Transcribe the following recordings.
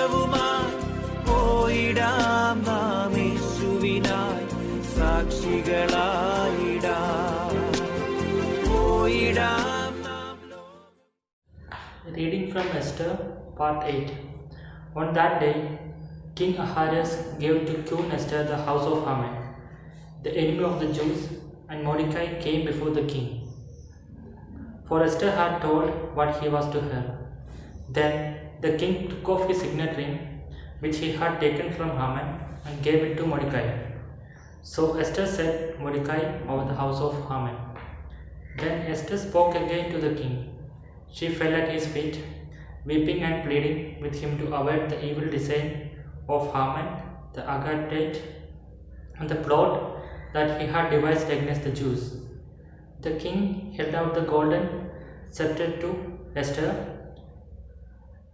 സുവിശേഷവുമായി പോയിടാം നാം യേശുവിനായി സാക്ഷികളായിടാം. പോയിടാം നാം. Reading from Esther, Part 8. On that day, King Ahasuerus gave to Queen Esther the house of Haman, the enemy of the Jews, and Mordecai came before the king. For Esther had told what he was to her. Then the king took off his signet ring, which he had taken from Haman, and gave it to Mordecai. So Esther set Mordecai over the house of Haman. Then Esther spoke again to the king. She fell at his feet, weeping and pleading with him to avoid the evil design of Haman the Agagite and the plot that he had devised against the Jews. The king held out the golden scepter to Esther,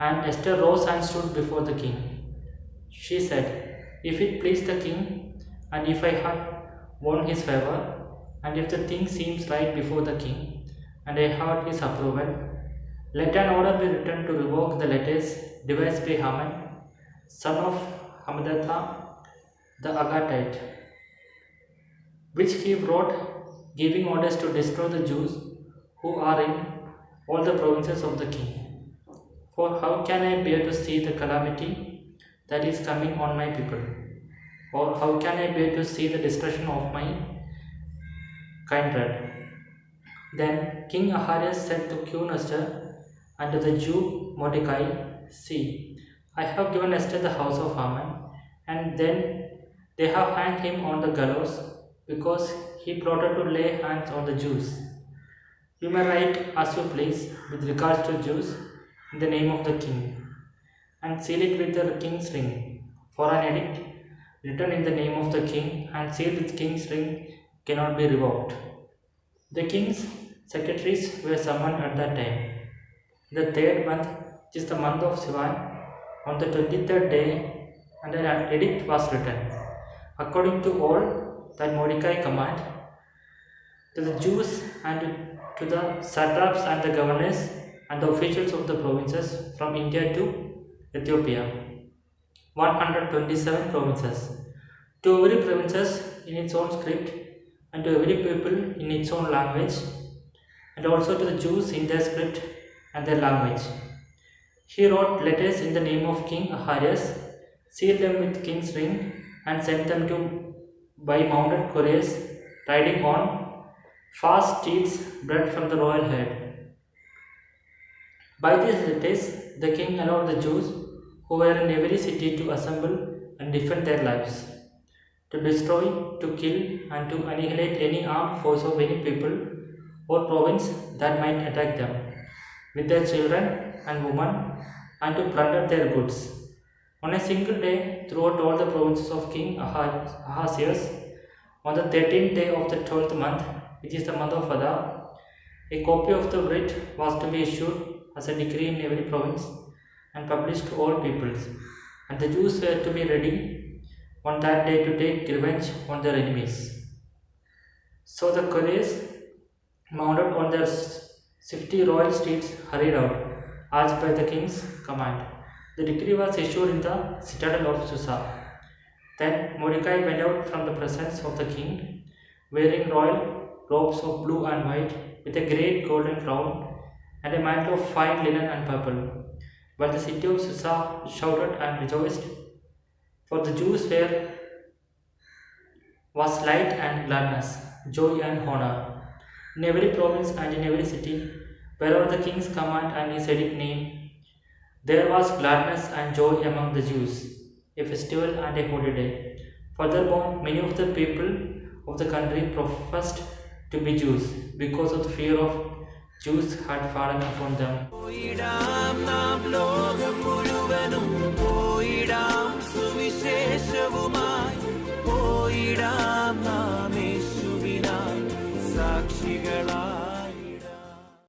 and Esther rose and stood before the king. She said, "If it please the king, and if I had won his favor, and if the thing seems right before the king, and I have his approval, let an order be written to revoke the letters devised by Haman, son of Hammedatha the Agagite, which he wrote, giving orders to destroy the Jews who are in all the provinces of the king. For how can I bear to see the calamity that is coming on my people? Or how can I bear to see the destruction of my kindred?" Then King Ahasuerus said to Queen Esther and to the Jew Mordecai, "See, I have given Esther the house of Haman, and then they have hanged him on the gallows, because he plotted to lay hands on the Jews. You may write as you please with regards to Jews in the name of the king, and seal it with the king's ring, for an edict written in the name of the king and sealed with king's ring cannot be revoked." The king's secretaries were summoned at that time. The third month, which is the month of SYM, on the 23rd day, and an edict was written, according to all that Mordecai commanded, to the Jews and to the satraps and the governors and the officials of the provinces from India to Ethiopia, 127 provinces, to every province in its own script, and to every people in its own language, and also to the Jews in their script and their language. He wrote letters in the name of King Ahasuerus, sealed them with king's ring, and sent them to by mounted couriers riding on fast steeds bred from the royal herd. By these letters, the king allowed the Jews who were in every city to assemble and defend their lives, to destroy, to kill, and to annihilate any armed force of any people or province that might attack them, with their children and women, and to plunder their goods. On a single day, throughout all the provinces of King Ahasuerus, on the 13th day of the 12th month, which is the month of Adar, a copy of the writ was to be issued as a decree in every province and published to all peoples, and the Jews were to be ready on that day to take revenge on their enemies. So the couriers, mounted on their swiftly royal steeds, hurried out, as by the king's command. The decree was issued in the citadel of Susa. Then Mordecai went out from the presence of the king, wearing royal robes of blue and white, with a great golden crown, and a mantle of fine linen and purple, while the city of Susa shouted and rejoiced, for the Jews was light and gladness, joy and honor. In every province and in every city, wherever the king's command and his edict name, there was gladness and joy among the Jews, a festival and a holy day. Furthermore, many of the people of the country professed to be Jews, because of the fear of Jews had fallen upon them. പോയിടാം നാം ലോകം മുഴുവനും പോയിടാം സുവിശേഷവുമായി പോയിടാം.